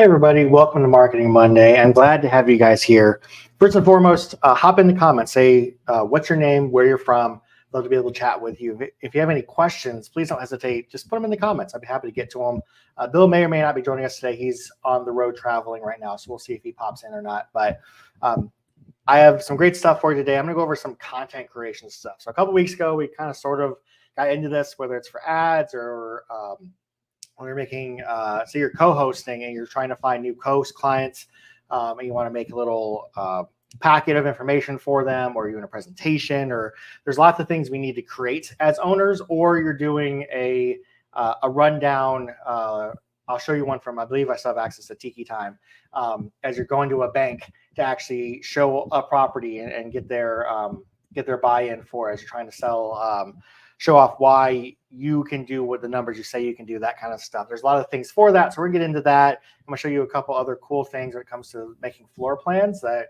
Hey everybody, welcome to Marketing Monday. I'm glad to have you guys here. First and foremost, hop in the comments, say what's your name, where you're from. Love to be able to chat with you. If you have any questions, please don't hesitate. Just put them in the comments. I'd be happy to get to them. Bill may or may not be joining us today. He's on the road traveling right now, so we'll see if he pops in or not. But I have some great stuff for you today. I'm going to go over some content creation stuff. So a couple weeks ago, we kind of sort of got into this, whether it's for ads or when you're making, say you're co-hosting and you're trying to find new co-host clients, and you want to make a little packet of information for them, or you're doing a presentation, or there's lots of things we need to create as owners, or you're doing a rundown. I'll show you one from, I believe I still have access to Tiki Time, as you're going to a bank to actually show a property and get their buy-in for it as you're trying to sell, show off why you can do what the numbers you say you can do, that kind of stuff. There's a lot of things for that. So we're gonna get into that. I'm gonna show you a couple other cool things when it comes to making floor plans. That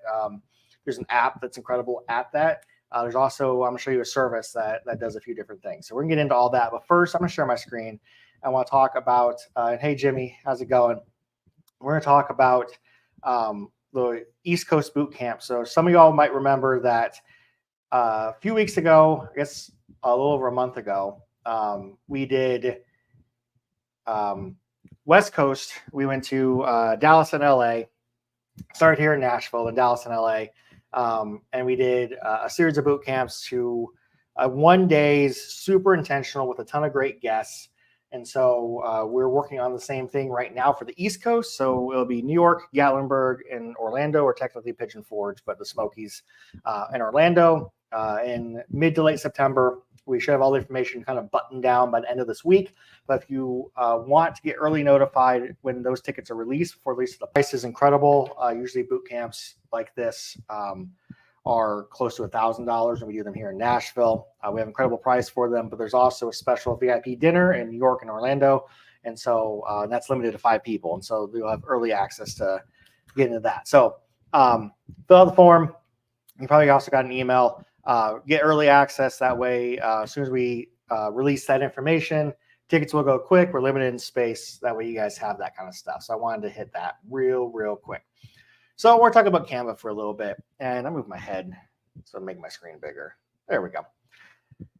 there's an app that's incredible at that. There's also, I'm gonna show you a service that does a few different things. So we're gonna get into all that. But first, I'm gonna share my screen. I wanna talk about, and hey, Jimmy, how's it going? We're gonna talk about the East Coast Boot Camp. So some of y'all might remember that a few weeks ago, I guess a little over a month ago, we did West Coast. We went to Dallas and LA, started here in Nashville, then Dallas and LA, and we did a series of boot camps to 1 days, super intentional with a ton of great guests. And so we're working on the same thing right now for the East Coast. So it'll be New York, Gatlinburg, and Orlando, or technically Pigeon Forge, but the Smokies in Orlando in mid to late September. We should have all the information kind of buttoned down by the end of this week. But if you want to get early notified when those tickets are released, before release, the price is incredible. Usually boot camps like this are close to $1,000 when we do them here in Nashville. We have an incredible price for them, but there's also a special VIP dinner in New York and Orlando. And so that's limited to 5 people. And so you'll have early access to get into that. So fill out the form. You probably also got an email. Get early access. That way, as soon as we release that information, tickets will go quick. We're limited in space. That way you guys have that kind of stuff. So I wanted to hit that real quick. So we're talking about Canva for a little bit, and I move my head so make my screen bigger. There we go.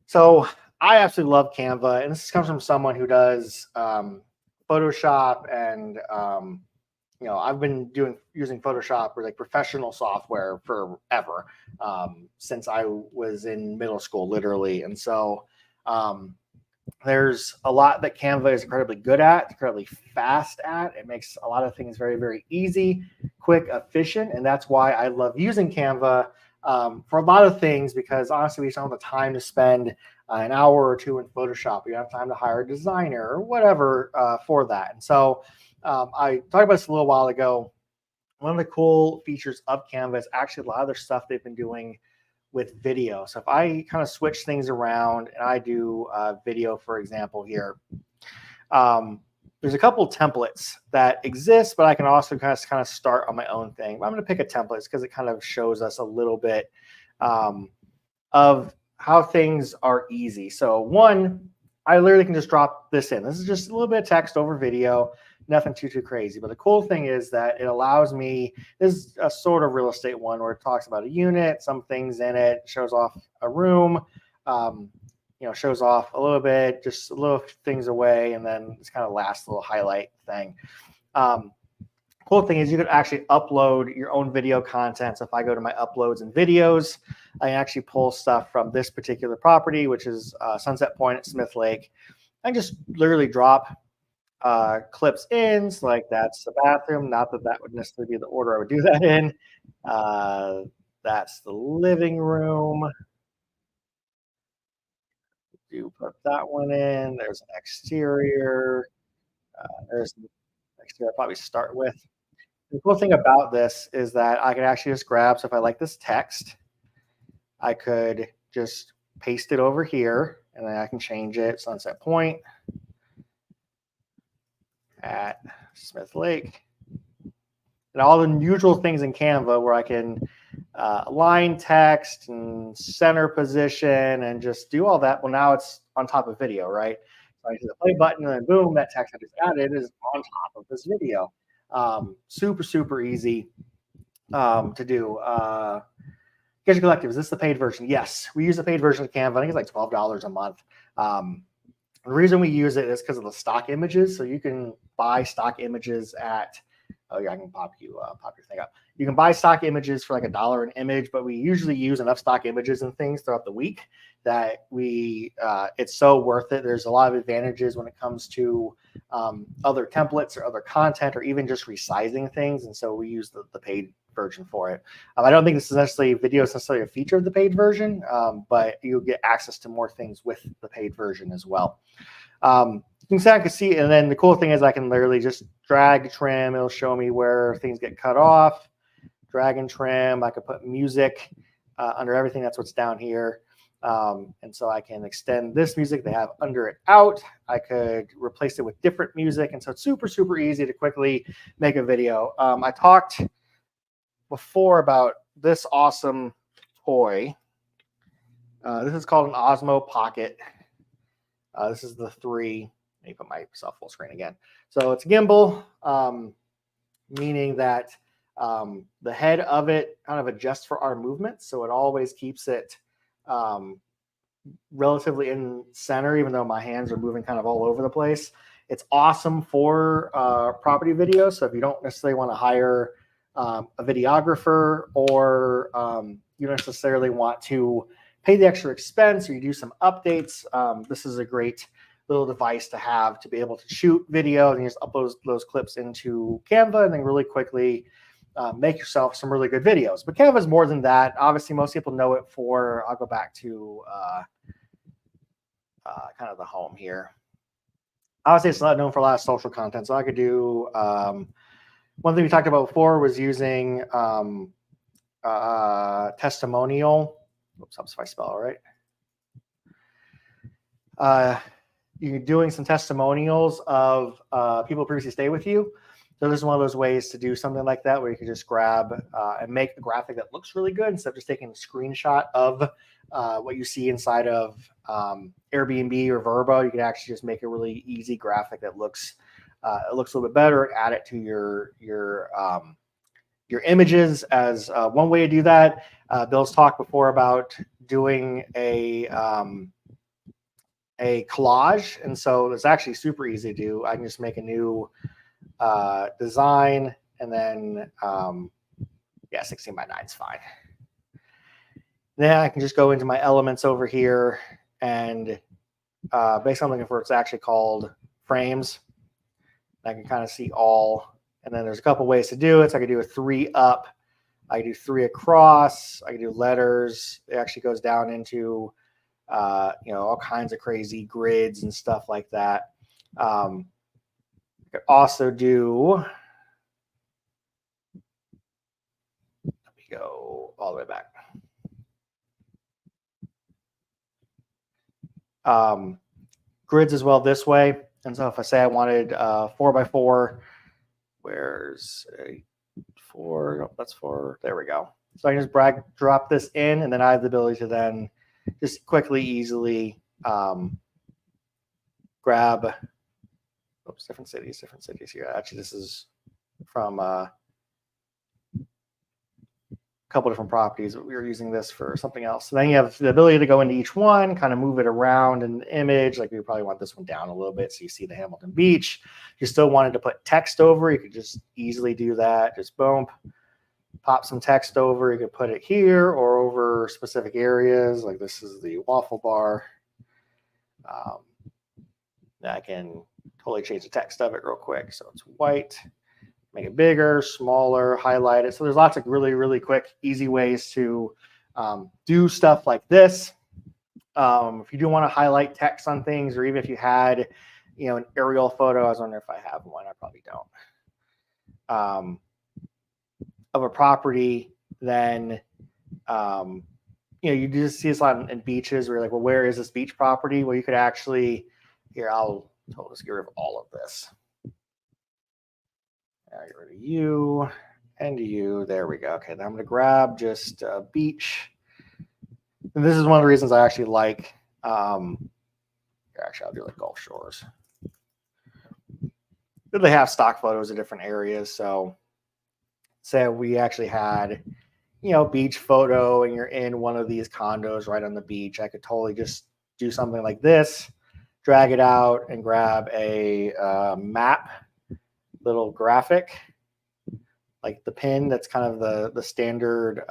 So I absolutely love Canva, and this comes from someone who does Photoshop, and I've been using Photoshop or like professional software forever, since I was in middle school, literally. And so there's a lot that Canva is incredibly good at, incredibly fast at. It makes a lot of things very easy, quick, efficient. And that's why I love using Canva for a lot of things, because honestly, we don't have the time to spend an hour or two in Photoshop. We don't have time to hire a designer or whatever for that. And so I talked about this a little while ago. One of the cool features of Canva is actually a lot of their stuff they've been doing with video. So if I kind of switch things around and I do video, for example, here, there's a couple templates that exist, but I can also kind of start on my own thing. But I'm going to pick a template because it kind of shows us a little bit of how things are easy. So one, I literally can just drop this in. This is just a little bit of text over video. Nothing too crazy. But the cool thing is that it allows me, this is a sort of real estate one where it talks about a unit, some things in it, shows off a room, shows off a little bit, just a little things away, and then this kind of last little highlight thing. Cool thing is you could actually upload your own video content. So if I go to my uploads and videos, I can actually pull stuff from this particular property, which is Sunset Point at Smith Lake. I just literally drop clips in, so like that's the bathroom. Not that that would necessarily be the order I would do that in. That's the living room. Do put that one in. There's an exterior. There's the exterior I'll probably start with. The cool thing about this is that I can actually just grab, so if I like this text, I could just paste it over here, and then I can change it. Sunset Point at Smith Lake, and all the usual things in Canva where I can align text and center position and just do all that. Well, now it's on top of video, right? So I hit the play button and then boom, that text I just added is on top of this video. Super, super easy to do. Gadget Collective, is this the paid version? Yes, we use the paid version of Canva. I think it's like $12 a month. The reason we use it is because of the stock images. So you can buy stock images at, oh yeah, I can pop your thing up. You can buy stock images for like $1 an image, but we usually use enough stock images and things throughout the week that it's so worth it. There's a lot of advantages when it comes to other templates or other content, or even just resizing things. And so we use the paid version for it. I don't think this is necessarily video is necessarily a feature of the paid version, but you'll get access to more things with the paid version as well. You can see, and then the cool thing is I can literally just drag, trim. It'll show me where things get cut off. Drag and trim. I could put music under everything. That's what's down here. And so I can extend this music they have under it out. I could replace it with different music. And so it's super, super easy to quickly make a video. I talked before about this awesome toy. This is called an Osmo Pocket. This is the 3. Let me put myself full screen again. So it's a gimbal, meaning that the head of it kind of adjusts for our movements. So it always keeps it relatively in center, even though my hands are moving kind of all over the place. It's awesome for property video. So if you don't necessarily want to hire a videographer, or you don't necessarily want to pay the extra expense, or you do some updates, this is a great little device to have to be able to shoot video and just upload those clips into Canva and then really quickly make yourself some really good videos. But Canva is more than that. Obviously, most people know it for, I'll go back to kind of the home here. Obviously, it's not known for a lot of social content. So I could do, one thing we talked about before was using testimonial. Oops, helps if I spell it right. You're doing some testimonials of people who previously stayed with you. So this is one of those ways to do something like that, where you can just grab and make a graphic that looks really good instead of just taking a screenshot of what you see inside of Airbnb or Vrbo. You can actually just make a really easy graphic that looks a little bit better, and add it to your images as one way to do that. Bill's talked before about doing a collage, and so it's actually super easy to do. I can just make a new design, and then 16 by 9 is fine. Then I can just go into my elements over here, and basically I'm looking for, it's actually called frames. I can kind of see all, and then there's a couple ways to do it. So I could do a 3 up, I could do 3 across, I could do letters. It actually goes down into all kinds of crazy grids and stuff like that. I could also do, let me go all the way back. Grids as well this way. And so if I say I wanted 4x4, where's a 4? Oh, that's 4. There we go. So I can just drop this in, and then I have the ability to then just quickly, easily grab. Oops, different cities here. Actually, this is from a couple different properties, but we were using this for something else. So then you have the ability to go into each one, kind of move it around in the image. Like we probably want this one down a little bit so you see the Hamilton Beach. If you still wanted to put text over, you could just easily do that. Just boom, pop some text over. You could put it here or over specific areas. Like this is the waffle bar. I can totally change the text of it real quick. So it's white. Make it bigger, smaller, highlight it. So there's lots of really, really quick, easy ways to do stuff like this. If you do want to highlight text on things, or even if you had, an aerial photo, I was wondering if I have one. I probably don't. Of a property, then you just see this a lot in beaches where you're like, well, where is this beach property? Well, you could actually, I'll totally get rid of all of this. Get rid of you and you. There we go. Okay, then I'm going to grab just beach. And this is one of the reasons I actually like, actually, I'll do like Gulf Shores. they have stock photos of different areas. So say we actually had, beach photo and you're in one of these condos right on the beach. I could totally just do something like this, drag it out and grab a map, little graphic, like the pin. That's kind of the standard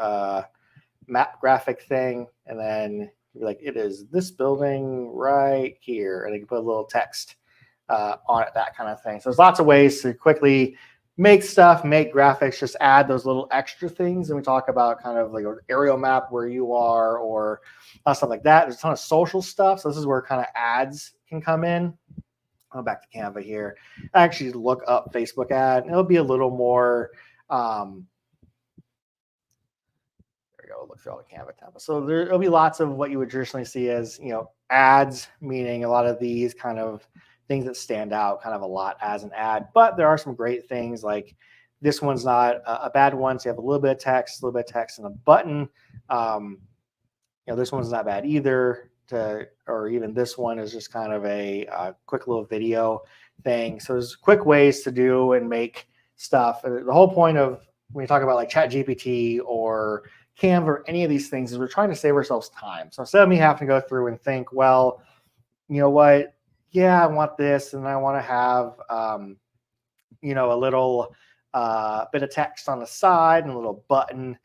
map graphic thing. And then you're like, it is this building right here. And you can put a little text on it, that kind of thing. So there's lots of ways to quickly make stuff, make graphics, just add those little extra things. And we talk about kind of like an aerial map where you are or stuff like that. There's a ton of social stuff. So this is where kind of ads can come in. I'll go back to Canva here. I actually look up Facebook ad, and it'll be a little more, there we go, look through all the Canva tabs. So there'll be lots of what you would traditionally see as, ads, meaning a lot of these kind of things that stand out kind of a lot as an ad. But there are some great things, like this one's not a bad one. So you have a little bit of text, and a button. This one's not bad either. Or even this one is just kind of a quick little video thing. So there's quick ways to do and make stuff. The whole point of when you talk about like ChatGPT or Canva or any of these things is we're trying to save ourselves time. So instead of me having to go through and think, well, you know what? Yeah, I want this, and I want to have, a little bit of text on the side and a little button.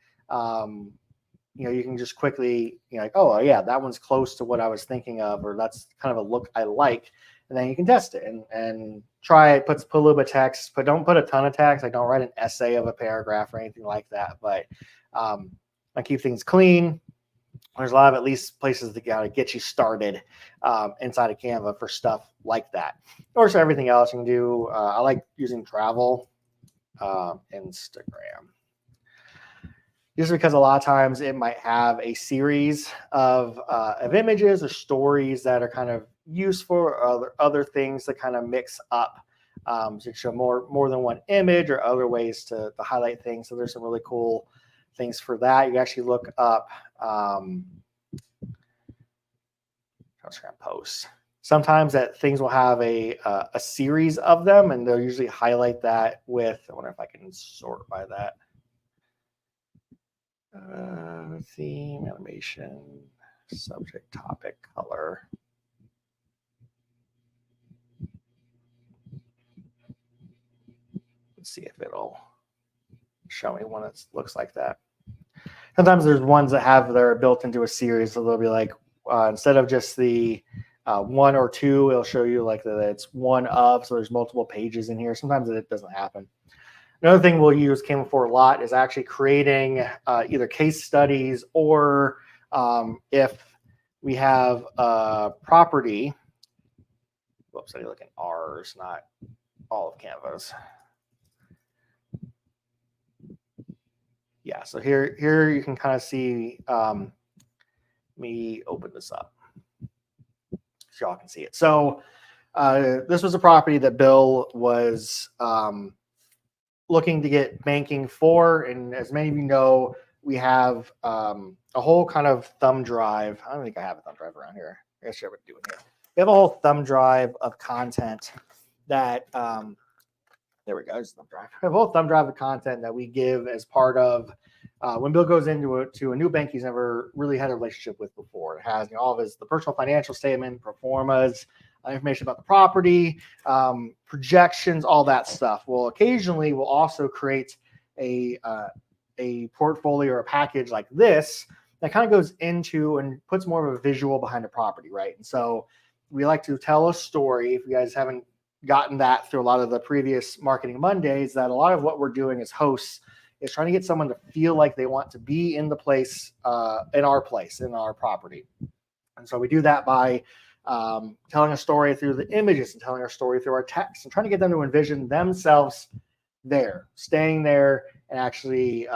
You can just quickly, like, oh yeah, that one's close to what I was thinking of, or that's kind of a look I like, and then you can test it and try it. Put a little bit of text, but don't put a ton of text. Like, don't write an essay of a paragraph or anything like that. But I keep things clean. There's a lot of at least places that gotta get you started inside of Canva for stuff like that. Or so everything else you can do. I like using travel, Instagram. Just because a lot of times it might have a series of images or stories that are kind of useful, or other things that kind of mix up to show more than one image, or other ways to highlight things. So there's some really cool things for that. You actually look up Instagram posts. Sometimes that things will have a series of them, and they'll usually highlight that with, I wonder if I can sort by that. Theme, animation, subject, topic, color. Let's see if it'll show me one that looks like that. Sometimes there's ones that are built into a series, so they'll be like, instead of just the one or two, it'll show you like that it's one of, so there's multiple pages in here. Sometimes it doesn't happen. Another thing we'll use Canva for a lot is actually creating either case studies, or if we have a property. Whoops, I need to look at ours, not all of Canva's. Yeah, so here you can kind of see me open this up so y'all can see it. So this was a property that Bill was looking to get banking for, and as many of you know, we have a whole kind of thumb drive. I don't think I have a thumb drive around here. I guess I would do it here. We have a whole thumb drive of content that there we go. There's thumb drive. We have a whole thumb drive of content that we give as part of when Bill goes into a new bank he's never really had a relationship with before. It has all of the personal financial statement, pro formas, information about the property, projections, all that stuff. Well, occasionally we'll also create a portfolio or a package like this that kind of goes into and puts more of a visual behind the property, right? And so we like to tell a story. If you guys haven't gotten that through a lot of the previous Marketing Mondays, that a lot of what we're doing as hosts is trying to get someone to feel like they want to be in the place, in our property. And so we do that by telling a story through the images and telling our story through our text, and trying to get them to envision themselves there, staying there, and actually,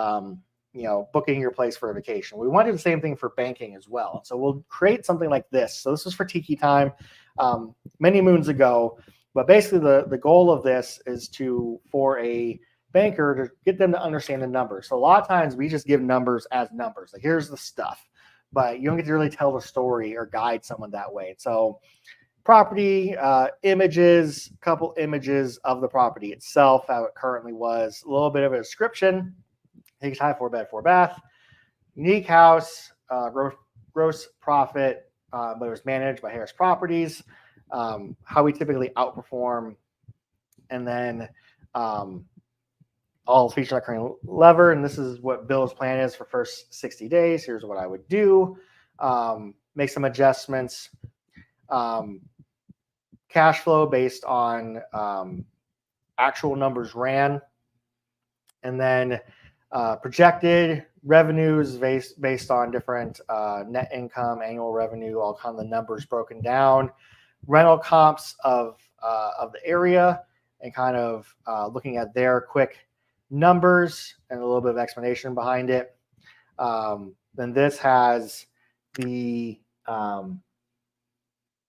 booking your place for a vacation. We want to do the same thing for banking as well. So we'll create something like this. So this was for Tiki Time many moons ago. But basically, the goal of this is for a banker to get them to understand the numbers. So a lot of times we just give numbers as numbers. Like, here's the stuff, but you don't get to really tell the story or guide someone that way. So property, images, a couple images of the property itself, how it currently was, a little bit of a description. Take time, 4-bed, 4-bath, unique house, gross profit, but it was managed by Harris Properties. How we typically outperform, and then all features are currently lever. And this is what Bill's plan is for first 60 days. Here's what I would do. Make some adjustments. Cash flow based on actual numbers ran, and then projected revenues based on different net income, annual revenue, all kind of the numbers broken down, rental comps of the area, and kind of looking at their quick numbers and a little bit of explanation behind it. Then this has the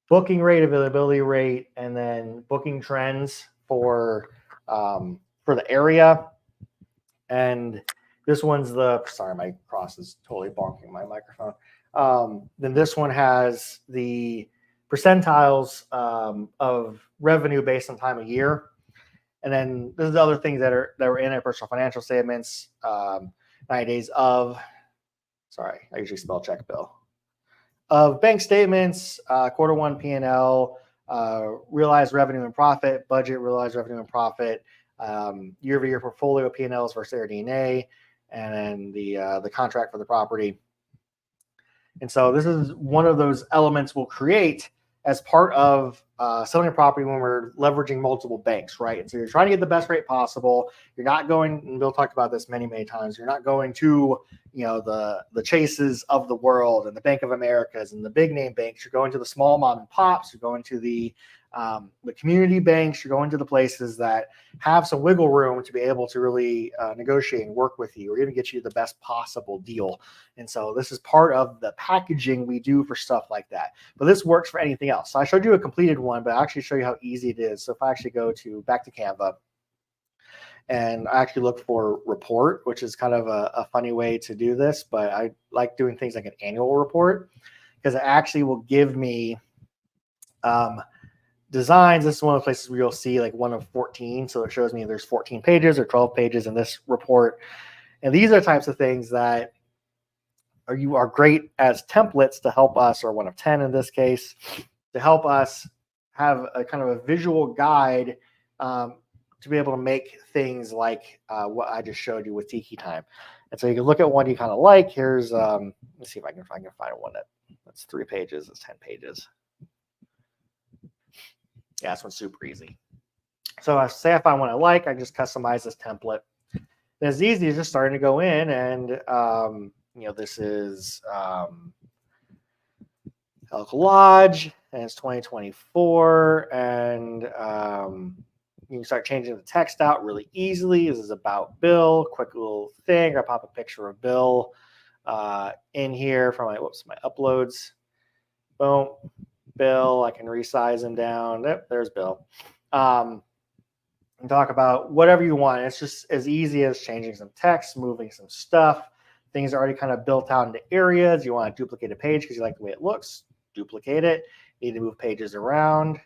booking rate, availability rate, and then booking trends for the area. And this one's sorry, my cross is totally bonking my microphone. Then this one has the percentiles of revenue based on time of year. And then there's the other things that were in it, personal financial statements, 90 days of, sorry, I usually spell check bill, of bank statements, quarter one P&L, realized revenue and profit, budget, realized revenue and profit, year-over-year portfolio P&Ls versus RD&A, and then the contract for the property. And so this is one of those elements we'll create as part of selling a property when we're leveraging multiple banks, right? And so you're trying to get the best rate possible. You're not going, and Bill talked about this many, many times, you're not going to, the Chases of the world and the Bank of Americas and the big name banks. You're going to the small mom and pops. You're going to the community banks. You're going to the places that have some wiggle room to be able to really negotiate and work with you, or even get you the best possible deal. And so this is part of the packaging we do for stuff like that. But this works for anything else. So I showed you a completed one, but I'll actually show you how easy it is. So if I actually go back to Canva, and I actually look for report, which is kind of a funny way to do this, but I like doing things like an annual report, because it actually will give me designs. This is one of the places where you'll see like one of 14. So it shows me there's 14 pages or 12 pages in this report. And these are types of things that are great as templates to help us, or one of 10 in this case, to help us have a kind of a visual guide to be able to make things like what I just showed you with Tiki Time. And so you can look at one you kind of like. Here's, let's see if I can find one that's 3 pages, it's 10 pages. Yeah, this one's super easy. So I say if I want to like, I just customize this template. And it's easy as just starting to go in and, this is Elk Lodge, and it's 2024. And you can start changing the text out really easily. This is about Bill, quick little thing. I pop a picture of Bill in here from my uploads. Boom. Bill, I can resize him down. Yep, there's Bill. And talk about whatever you want. It's just as easy as changing some text, moving some stuff. Things are already kind of built out into areas. You want to duplicate a page because you like the way it looks, duplicate it. Need to move pages around.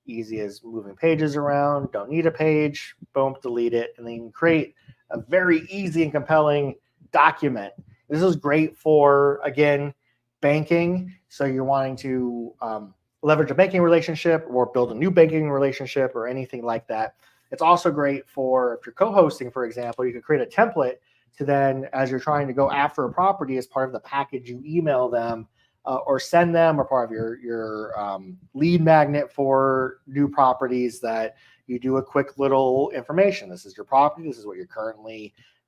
Easy as moving pages around. Don't need a page. Boom, delete it. And then you can create a very easy and compelling document. This is great for, again, banking. So you're wanting to leverage a banking relationship or build a new banking relationship or anything like that. It's also great for, if you're co-hosting, for example, you can create a template to then, as you're trying to go after a property as part of the package, you email them or send them, or part of your lead magnet for new properties, that you do a quick little information. This is your property. This is what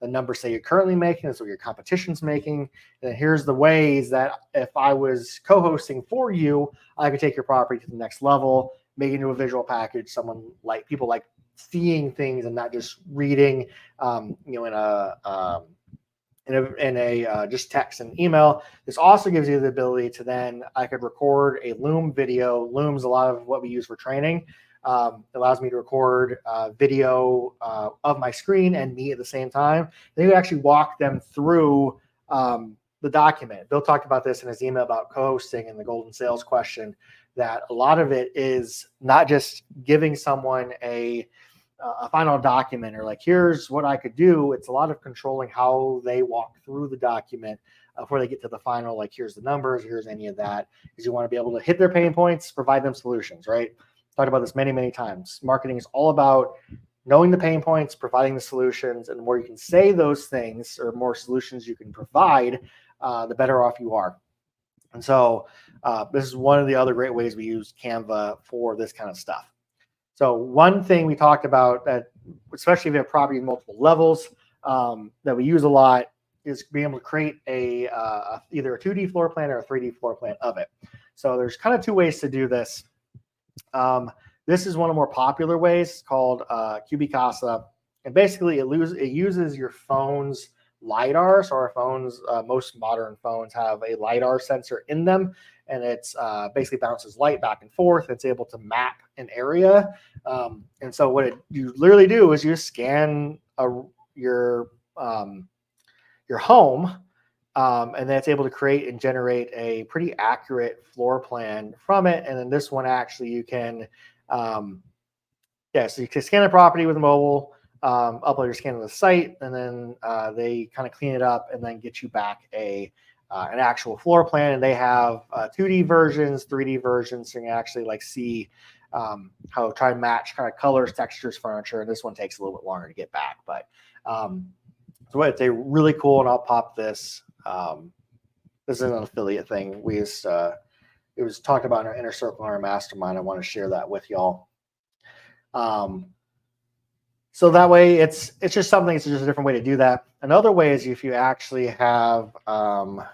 the numbers say you're currently making. This is what your competition's making. And here's the ways that if I was co-hosting for you, I could take your property to the next level, make it into a visual package. People like seeing things and not just reading, in a just text and email. This also gives you the ability to then, I could record a Loom video. Loom's a lot of what we use for training. It allows me to record video of my screen and me at the same time. Then you actually walk them through the the document. Bill talked about this in his email about co-hosting and the golden sales question, that a lot of it is not just giving someone a final document or like, here's what I could do. It's a lot of controlling how they walk through the document before they get to the final, like, here's the numbers, here's any of that, because you want to be able to hit their pain points, provide them solutions, right? Talked about this many, many times. Marketing is all about knowing the pain points, providing the solutions, and the more you can say those things or more solutions you can provide, the better off you are. And so this is one of the other great ways we use Canva for this kind of stuff. So one thing we talked about, that especially if you have property in multiple levels, that we use a lot, is being able to create either a 2D floor plan or a 3D floor plan of it. So there's kind of two ways to do this. This is one of the more popular ways, called Cubicasa. And basically it uses your phone's LiDAR. So our phones, most modern phones have a LiDAR sensor in them, and it's basically bounces light back and forth. It's able to map an area. And so what you literally do is you scan your home, and then it's able to create and generate a pretty accurate floor plan from it. And then this one, actually, you can, so you can scan the property with a mobile, upload your scan to the site, and then they kind of clean it up and then get you back an actual floor plan. And they have 2D versions, 3D versions, so you can actually like see how try and match kind of colors, textures, furniture. And this one takes a little bit longer to get back, but so it's a really cool. And I'll pop this. This is an affiliate thing. It was talked about in our inner circle, in our mastermind. I want to share that with y'all. So that way it's just something, it's just a different way to do that. Another way is if you actually have Fiverr.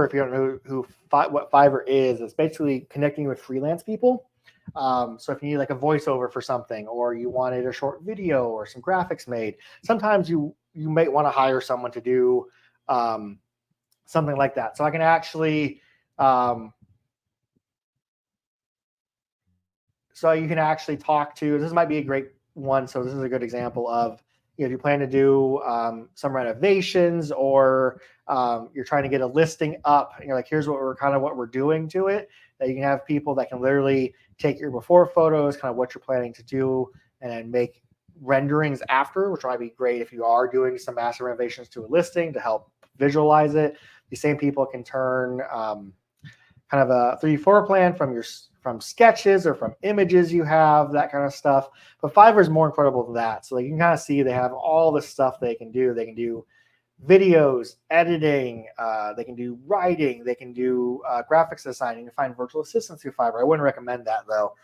If you don't know what Fiverr is, it's basically connecting with freelance people. So if you need like a voiceover for something, or you wanted a short video or some graphics made, sometimes you might want to hire someone to do something like that. So I can actually, so you can actually talk to, this might be a great one. So this is a good example of, if you plan to do some renovations, or you're trying to get a listing up, and you're like, here's what we're doing to it, that you can have people that can literally take your before photos, kind of what you're planning to do, and then make renderings after, which might be great if you are doing some massive renovations to a listing to help visualize it. These same people can turn kind of a 3D floor plan from sketches or from images you have, that kind of stuff. But Fiverr is more incredible than that. So you can kind of see they have all the stuff they can do. They can do videos, editing, they can do writing, they can do graphics design. You can find virtual assistants through Fiverr. I wouldn't recommend that though.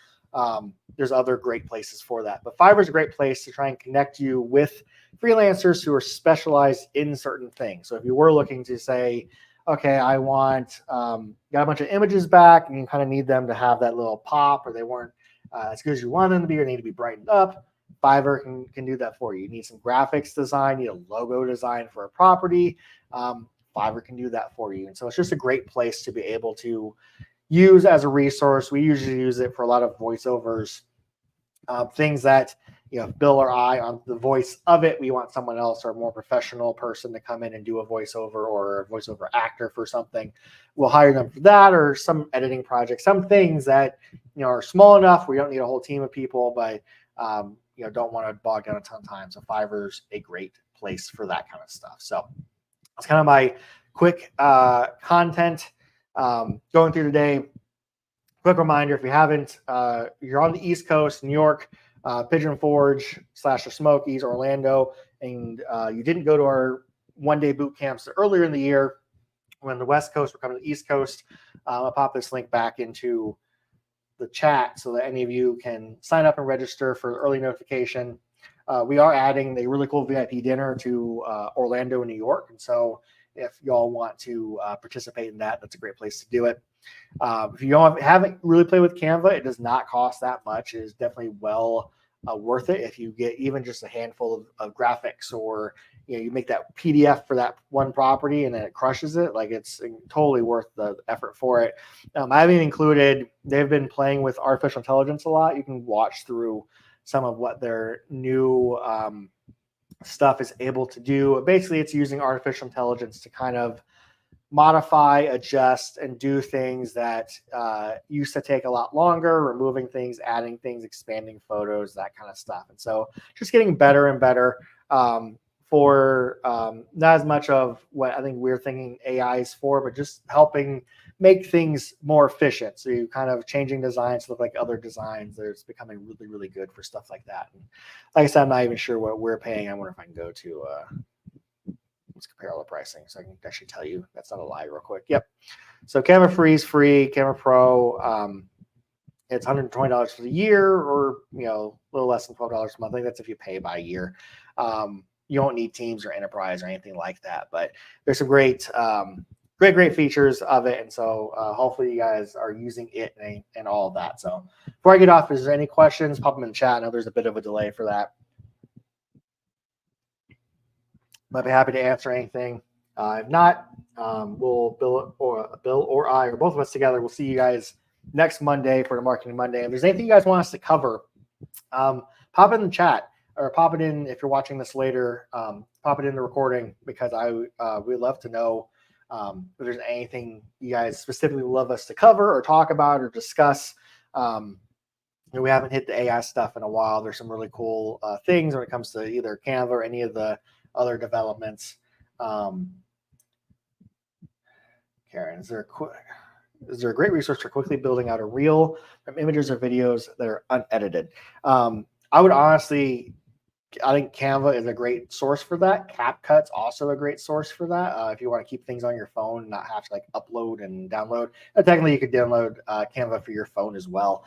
There's other great places for that. But Fiverr is a great place to try and connect you with freelancers who are specialized in certain things. So if you were looking to say, okay, I want, got a bunch of images back, and you kind of need them to have that little pop, or they weren't as good as you want them to be, or need to be brightened up, Fiverr can do that for you. You need some graphics design, you need a logo design for a property, Fiverr can do that for you. And so it's just a great place to be able to use as a resource. We usually use it for a lot of voiceovers, things that, if Bill or I on the voice of it, we want someone else or a more professional person to come in and do a voiceover, or a voiceover actor for something. We'll hire them for that, or some editing project, some things that, are small enough where you don't need a whole team of people, but don't want to bog down a ton of time. So Fiverr's a great place for that kind of stuff. So that's kind of my quick content going through today. Quick reminder, if you haven't, you're on the East Coast, New York, Pigeon Forge / the Smokies, Orlando, and you didn't go to our one-day boot camps earlier in the year when the West Coast were coming to the East Coast, I'll pop this link back into the chat so that any of you can sign up and register for early notification. We are adding a really cool VIP dinner to Orlando, New York. And so if y'all want to participate in that, that's a great place to do it. If you haven't really played with Canva, it does not cost that much. It is definitely well worth it. If you get even just a handful of graphics, or you make that PDF for that one property and then it crushes it, like it's totally worth the effort for it. I haven't included, they've been playing with artificial intelligence a lot. You can watch through some of what their new stuff is able to do. Basically, it's using artificial intelligence to kind of modify, adjust, and do things that used to take a lot longer, removing things, adding things, expanding photos, that kind of stuff. And so just getting better and better for not as much of what I think we're thinking AI is for, but just helping make things more efficient. So you kind of changing designs to look like other designs. It's becoming really, really good for stuff like that. And like I said, I'm not even sure what we're paying. I wonder if I can go to let's compare all the pricing so I can actually tell you. That's not a lie real quick. Yep. So Camera Free is free. Camera Pro, it's $120 for the year, or a little less than $12 a month. I think that's if you pay by year. You don't need Teams or Enterprise or anything like that, but there's some great features of it. And so hopefully you guys are using it and all of that. So before I get off, is there any questions? Pop them in the chat. I know there's a bit of a delay for that. I'd be happy to answer anything. If not, we'll Bill or I or both of us together. We'll see you guys next Monday for the Marketing Monday. If there's anything you guys want us to cover, pop it in the chat or pop it in if you're watching this later. Pop it in the recording, because we'd love to know if there's anything you guys specifically love us to cover or talk about or discuss. We haven't hit the AI stuff in a while. There's some really cool things when it comes to either Canva or any of the other developments. Karen, is there a great resource for quickly building out a reel from images or videos that are unedited? I would honestly, I think Canva is a great source for that. CapCut's also a great source for that. If you want to keep things on your phone, not have to upload and download. Technically, you could download Canva for your phone as well.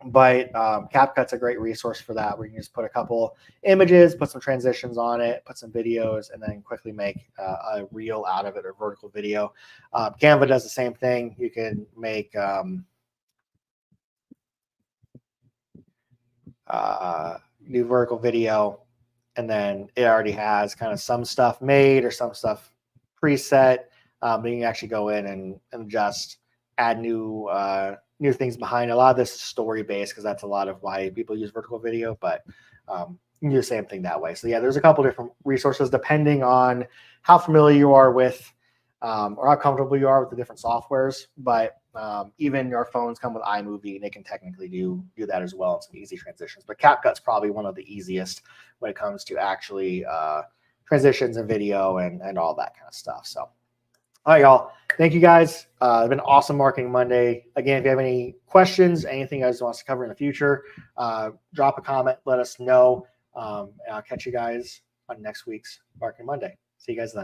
But CapCut's a great resource for that, where you can just put a couple images, put some transitions on it, put some videos, and then quickly make a reel out of it, or vertical video. Canva does the same thing. You can make new vertical video, and then it already has kind of some stuff made or some stuff preset. But you can actually go in and just add new things behind. A lot of this is story based, because that's a lot of why people use vertical video, but you can do the same thing that way. So yeah, there's a couple different resources depending on how familiar you are with or how comfortable you are with the different softwares. But even your phones come with iMovie, and they can technically do that as well, and some easy transitions. But CapCut's probably one of the easiest when it comes to actually transitions and video and all that kind of stuff. So all right, y'all. Thank you, guys. It's been an awesome Marketing Monday. Again, if you have any questions, anything you guys want us to cover in the future, drop a comment, let us know. And I'll catch you guys on next week's Marketing Monday. See you guys then.